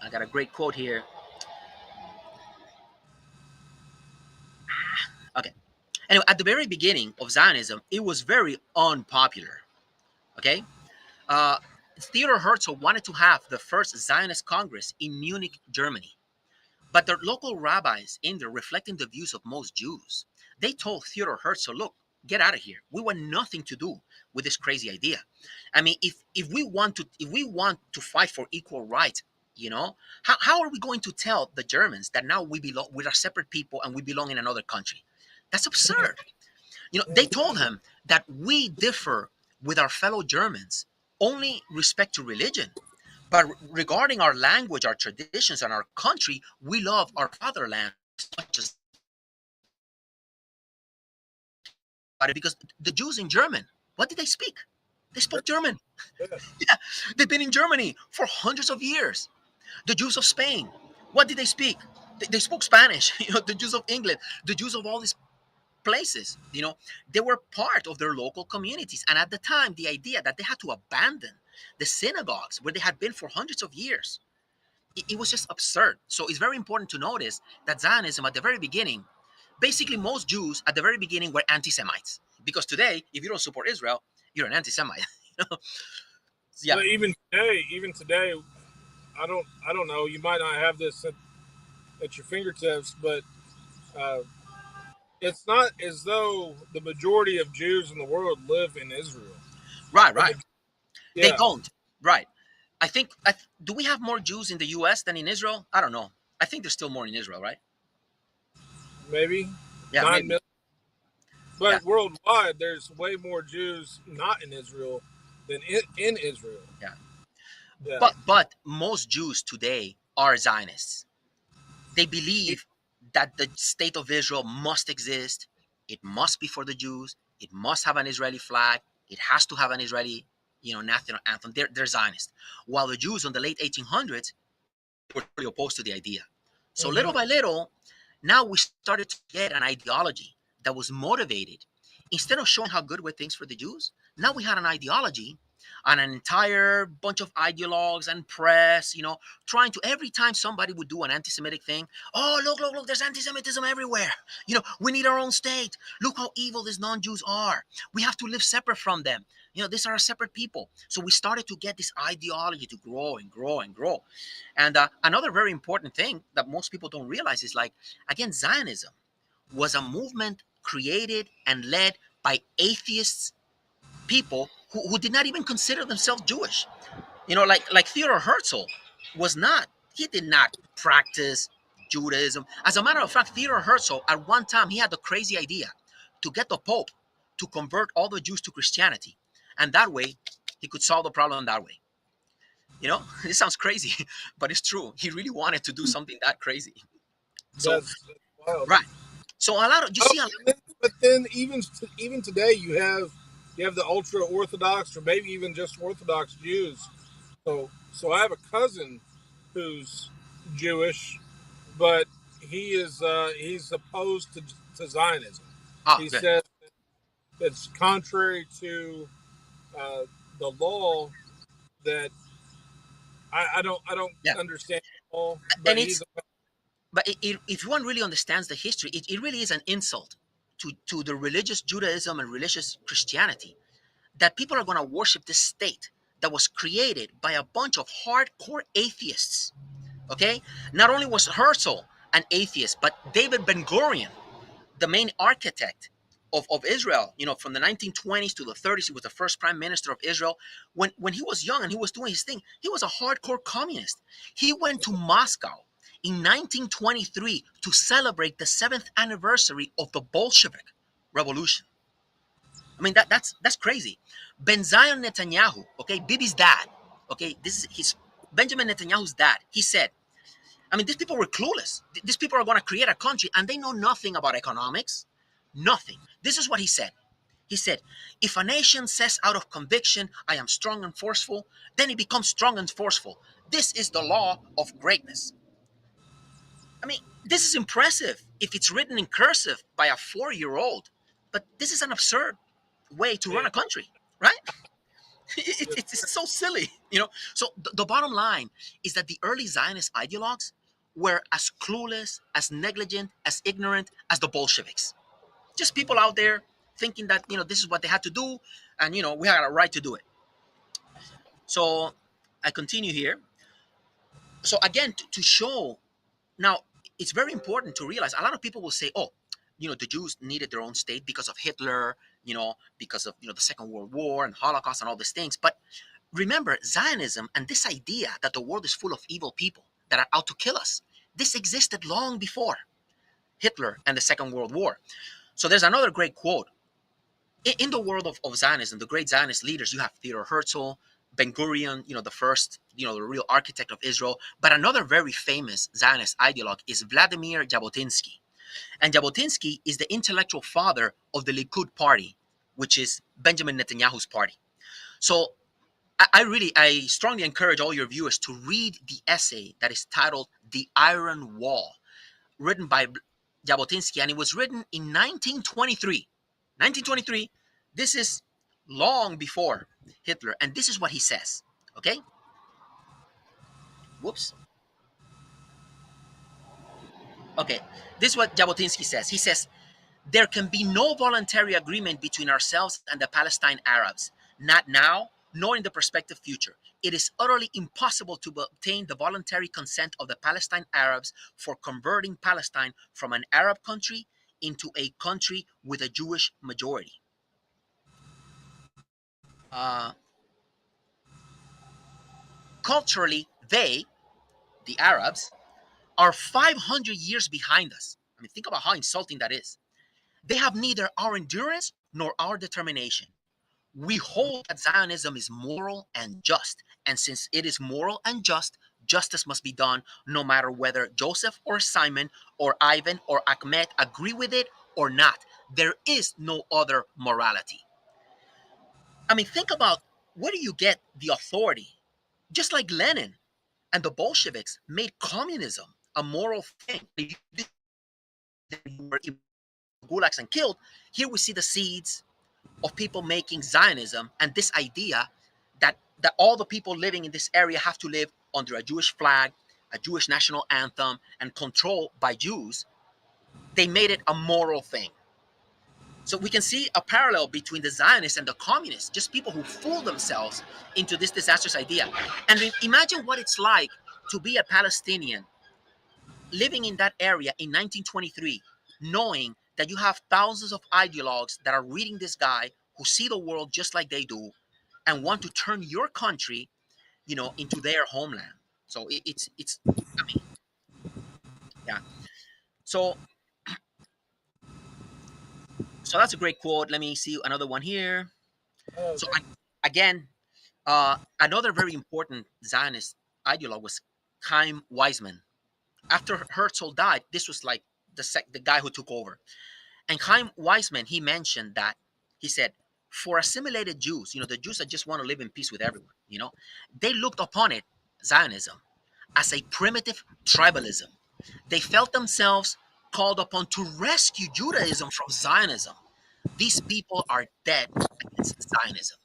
I got a great quote here. Okay. Anyway, at the very beginning of Zionism, it was very unpopular. Okay. Uh, Theodor Herzl wanted to have the first Zionist Congress in Munich, Germany. But the local rabbis in there, reflecting the views of most Jews, they told Theodor Herzl, "Look, get out of here. We want nothing to do with this crazy idea. I mean, if we want to fight for equal rights, how are we going to tell the Germans that now we are separate people and we belong in another country? That's absurd." They told him that we differ with our fellow Germans only respect to religion, but regarding our language, our traditions, and our country, we love our fatherland as much as, because the Jews in German, what did they speak? They spoke German. Yeah. Yeah, they've been in Germany for hundreds of years. The Jews of Spain, what did they speak? They spoke Spanish. The Jews of England, the Jews of all these places, they were part of their local communities. And at the time, the idea that they had to abandon the synagogues where they had been for hundreds of years, it was just absurd. So it's very important to notice that Zionism at the very beginning, basically most Jews at the very beginning were anti-Semites. Because today, if you don't support Israel, you're an anti-Semite. you know? Yeah, But even today, I don't know. You might not have this at your fingertips, but uh, it's not as though the majority of Jews in the world live in Israel. right, The, right. ma- They yeah, don't. Right. I think, do we have more Jews in the U.S. than in Israel? I don't know. I think there's still more in Israel, right? maybe Yeah, 9 million. maybe. Yeah, But worldwide, there's way more Jews not in Israel than in Israel. yeah. Yeah, But most Jews today are Zionists. They believe that the state of Israel must exist. It must be for the Jews. It must have an Israeli flag. It has to have an Israeli, national anthem. They're Zionist. While the Jews in the late 1800s, they were totally opposed to the idea. So little Mm-hmm. by little, now we started to get an ideology that was motivated. Instead of showing how good were things for the Jews, now we had an ideology and an entire bunch of ideologues and press, trying to, every time somebody would do an anti-Semitic thing, oh, look, look, look, there's anti-Semitism everywhere. We need our own state. Look how evil these non-Jews are. We have to live separate from them. These are separate people. So we started to get this ideology to grow and grow and grow. And another very important thing that most people don't realize is, like, again, Zionism was a movement created and led by atheists, people who did not even consider themselves Jewish. Like Theodor Herzl was not, he did not practice Judaism. As a matter of fact, Theodor Herzl, at one time, he had the crazy idea to get the Pope to convert all the Jews to Christianity. And that way, he could solve the problem that way. This sounds crazy, but it's true. He really wanted to do something that crazy. So, That's wild. right. So a lot of, you Oh, see a lot. but then even today you have the ultra orthodox or maybe even just Orthodox Jews. So I have a cousin who's Jewish, but he's opposed to Zionism. Ah, He good. says it's contrary to uh, the law that I don't Yeah. understand the law, And but he's but if one really understands the history, it really is an insult to the religious Judaism and religious Christianity, that people are going to worship this state that was created by a bunch of hardcore atheists. Okay, not only was Herzl an atheist, but David Ben Gurion, the main architect of Israel, from the 1920s to the 30s, he was the first prime minister of Israel. When he was young and he was doing his thing, he was a hardcore communist. He went to Moscow in 1923 to celebrate the 7th anniversary of the Bolshevik Revolution. I mean, that's crazy. Benzion Netanyahu, okay, Bibi's dad, okay, this is his Benjamin Netanyahu's dad. He said, I mean, these people were clueless. These people are going to create a country and they know nothing about economics. Nothing. This is what he said. He said, if a nation says out of conviction, I am strong and forceful, then it becomes strong and forceful. This is the law of greatness. I mean, this is impressive if it's written in cursive by a 4-year-old, but this is an absurd way to run yeah. a country, right? Yes, It's so silly. So the bottom line is that the early Zionist ideologues were as clueless, as negligent, as ignorant as the Bolsheviks. Just people out there thinking that this is what they had to do, and we had a right to do it. So I continue here. So again, to show now, it's very important to realize a lot of people will say, oh, the Jews needed their own state because of Hitler, because of the Second World War and Holocaust and all these things. But remember, Zionism and this idea that the world is full of evil people that are out to kill us, this existed long before Hitler and the Second World War. So there's another great quote. In the world of Zionism, the great Zionist leaders, you have Theodor Herzl, Ben Gurion, the first, the real architect of Israel. But another very famous Zionist ideologue is Vladimir Jabotinsky. And Jabotinsky is the intellectual father of the Likud party, which is Benjamin Netanyahu's party. So I strongly encourage all your viewers to read the essay that is titled The Iron Wall, written by Jabotinsky, and it was written in 1923. 1923, this is long before Hitler, and this is what he says. Okay? Whoops. Okay. This is what Jabotinsky says. He says, there can be no voluntary agreement between ourselves and the Palestine Arabs, not now, nor in the prospective future. It is utterly impossible to obtain the voluntary consent of the Palestine Arabs for converting Palestine from an Arab country into a country with a Jewish majority. Uh, Culturally, they, the Arabs, are 500 years behind us. I mean, think about how insulting that is. They have neither our endurance nor our determination. We hold that Zionism is moral and just, and since it is moral and just, Justice must be done no matter whether Joseph or Simon or Ivan or Ahmed agree with it or not. There is no other morality. I mean, think about, where do you get the authority? Just like Lenin and the Bolsheviks made communism a moral thing. If you did, you were gulags and killed. Here we see the seeds of people making Zionism and this idea that all the people living in this area have to live under a Jewish flag, a Jewish national anthem, and controlled by Jews. They made it a moral thing. So we can see a parallel between the Zionists and the communists, just people who fool themselves into this disastrous idea. And imagine what it's like to be a Palestinian living in that area in 1923, knowing that you have thousands of ideologues that are reading this guy, who see the world just like they do, and want to turn your country, into their homeland. So it's I mean, yeah. So so that's a great quote. Let me see another one here. Uh, So again, another very important Zionist ideologue was Chaim Weizmann. After Herzl died, this was like the guy who took over. And Chaim Weizmann, he mentioned that, he said, for assimilated Jews, the Jews that just want to live in peace with everyone, they looked upon it, Zionism, as a primitive tribalism. They felt themselves called upon to rescue Judaism from Zionism. These people are dead against Zionism.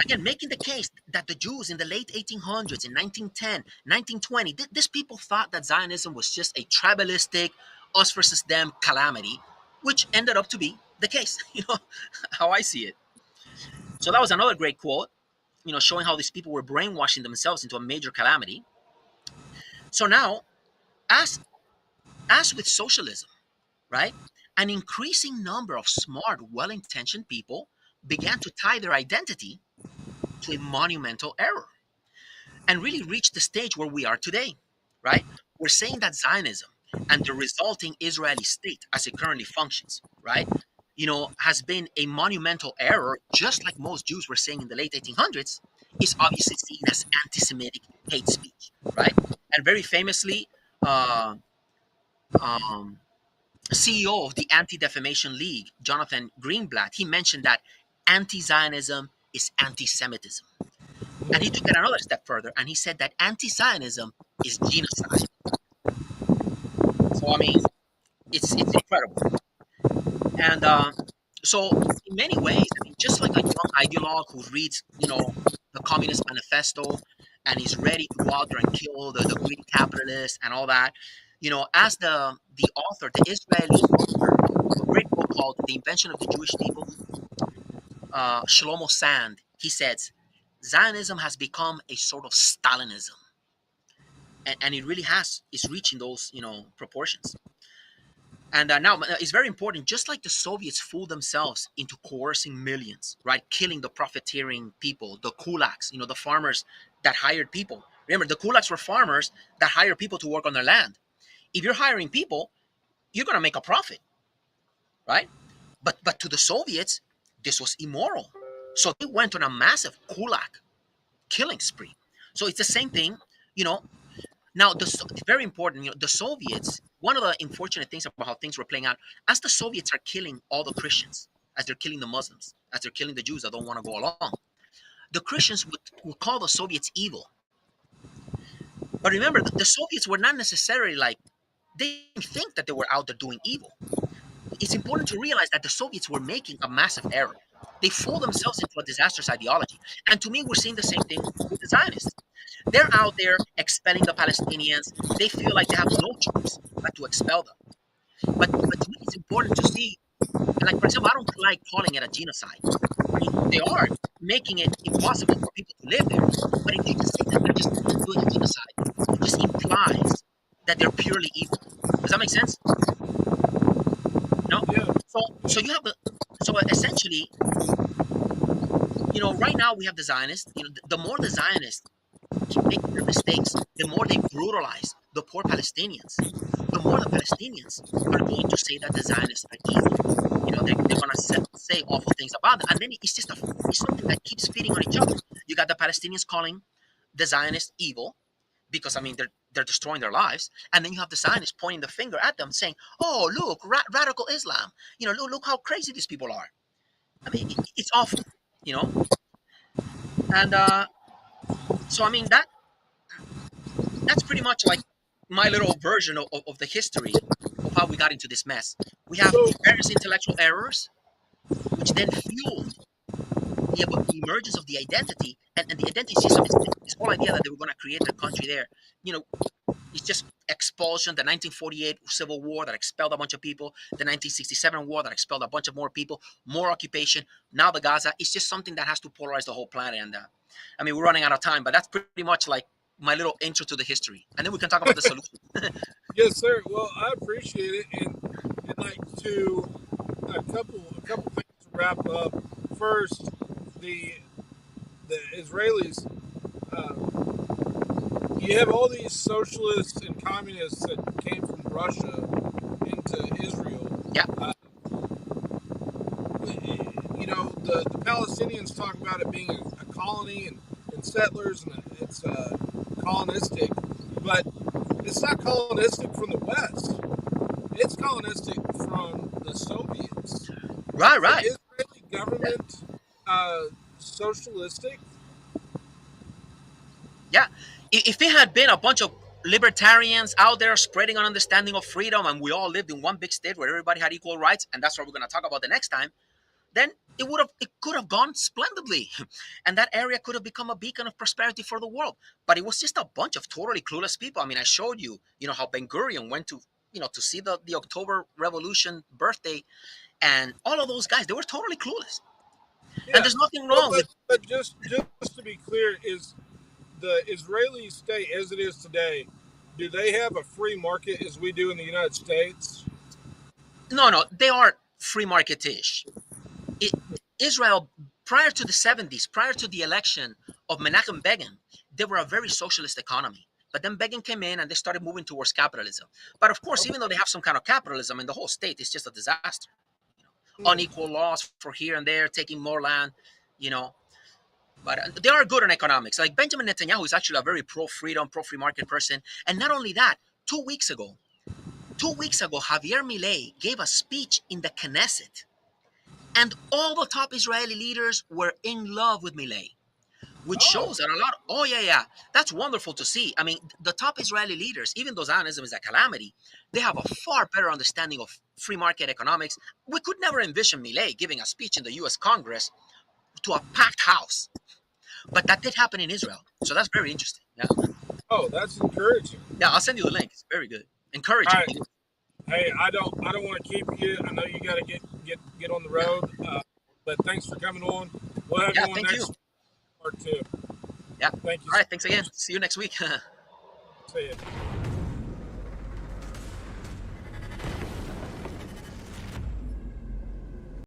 Again, making the case that the Jews in the late 1800s, in 1910, 1920, these people thought that Zionism was just a tribalistic, us versus them calamity, which ended up to be the case, how I see it. So that was another great quote, showing how these people were brainwashing themselves into a major calamity. So now, as as with socialism, right, an increasing number of smart, well-intentioned people began to tie their identity to a monumental error, and really reach the stage where we are today, right? We're saying that Zionism and the resulting Israeli state as it currently functions, right, has been a monumental error, just like most Jews were saying in the late 1800s, is obviously seen as anti-Semitic hate speech, right? And very famously, uh, um, CEO of the Anti-Defamation League, Jonathan Greenblatt, he mentioned that anti-Zionism is anti-Semitism. And he took it another step further, and he said that anti-Zionism is genocide. So I mean, it's incredible. And so in many ways, I mean, just like a young ideologue who reads, the Communist Manifesto, and is ready to go out there and kill the greedy capitalists and all that, as the author, the Israeli author of a great book called The Invention of the Jewish People, Shlomo Sand, he says, Zionism has become a sort of Stalinism. And it really is reaching those, proportions. And now it's very important, just like the Soviets fooled themselves into coercing millions, right? Killing the profiteering people, the kulaks, the farmers that hired people. Remember, the kulaks were farmers that hired people to work on their land. If you're hiring people, you're going to make a profit, right? But to the Soviets, this was immoral. So they went on a massive kulak killing spree. So it's the same thing, you know. Now, very important, the Soviets, one of the unfortunate things about how things were playing out, as the Soviets are killing all the Christians, as they're killing the Muslims, as they're killing the Jews that don't want to go along, the Christians would call the Soviets evil. But remember, the Soviets were not necessarily they didn't think that they were out there doing evil. It's important to realize that the Soviets were making a massive error. They fooled themselves into a disastrous ideology. And to me, we're seeing the same thing with the Zionists. They're out there expelling the Palestinians. They feel like they have no choice but to expel them. But to me, it's important to see, and like, for example, I don't like calling it a genocide. I mean, they are making it impossible for people to live there. But if you just say that they're just doing a genocide, it just implies that they're purely evil. Does that make sense? No? yeah, So you have so essentially, right now we have the Zionists. The more the Zionists keep making their mistakes, the more they brutalize the poor Palestinians. The more the Palestinians are going to say that the Zionists are evil. They're going to say awful things about them. And then it's just it's something that keeps feeding on each other. You got the Palestinians calling the Zionists evil. because I mean they're destroying their lives, and then you have the Zionists pointing the finger at them, saying, "Oh, look, radical Islam. Look how crazy these people are." I mean, it's awful, you know. And so I mean that's pretty much like my little version of the history of how we got into this mess. We have So, various intellectual errors, which then fueled the emergence of the identity, and the identity system is this whole idea that they were going to create a country there. You know, it's just expulsion. The 1948 Civil War that expelled a bunch of people, the 1967 war that expelled a bunch of more people, more occupation. Now the Gaza. It's just something that has to polarize the whole planet. And I mean, we're running out of time, but that's pretty much like my little intro to the history, and then we can talk about the solution. yes, sir. Well, I appreciate it, and like to a couple things to wrap up. First, the the Israelis. You have all these socialists and communists that came from Russia into Israel. Yeah, The Palestinians talk about it being a colony and settlers, and it's colonistic, but it's not colonistic from the West. It's colonistic from the Soviets. right, Is the right. Israeli Yeah, government socialistic? yeah. If it had been a bunch of libertarians out there spreading an understanding of freedom, and we all lived in one big state where everybody had equal rights, and that's what we're going to talk about the next time, then it could have gone splendidly, and that area could have become a beacon of prosperity for the world. But it was just a bunch of totally clueless people. I mean, I showed you, how Ben Gurion went to, to see the October Revolution birthday, and all of those guys, they were totally clueless. And Yeah. there's nothing Well, wrong but with. but just to be clear, is the Israeli state as it is today? Do they have a free market as we do in the United States? No, no, they are free market-ish. It, Israel, prior to the 70s, prior to the election of Menachem Begin, they were a very socialist economy. But then Begin came in and they started moving towards capitalism. But of course, even though they have some kind of capitalism, in the whole state is just a disaster. Hmm. Unequal laws for here and there, taking more land, you know. But they are good on economics. Like Benjamin Netanyahu is actually a very pro-freedom, pro-free market person. And not only that, 2 weeks ago, 2 weeks ago, Javier Milei gave a speech in the Knesset, and all the top Israeli leaders were in love with Milei, which Oh, shows that a lot. Oh yeah, yeah, that's wonderful to see. I mean, the top Israeli leaders, even though Zionism is a calamity, they have a far better understanding of free market economics. We could never envision Milei giving a speech in the U.S. Congress to a packed house, but that did happen in Israel. So that's very interesting. Yeah, oh, that's encouraging. yeah. I'll send you the link. It's very good, All encouraging. right. Hey, I don't want to keep you. I know you got to get on the road. But thanks for coming on. We'll have Yeah, you on thank you. next part two. Yeah. Thank you All so right. Thanks again. much. See you next week. See you.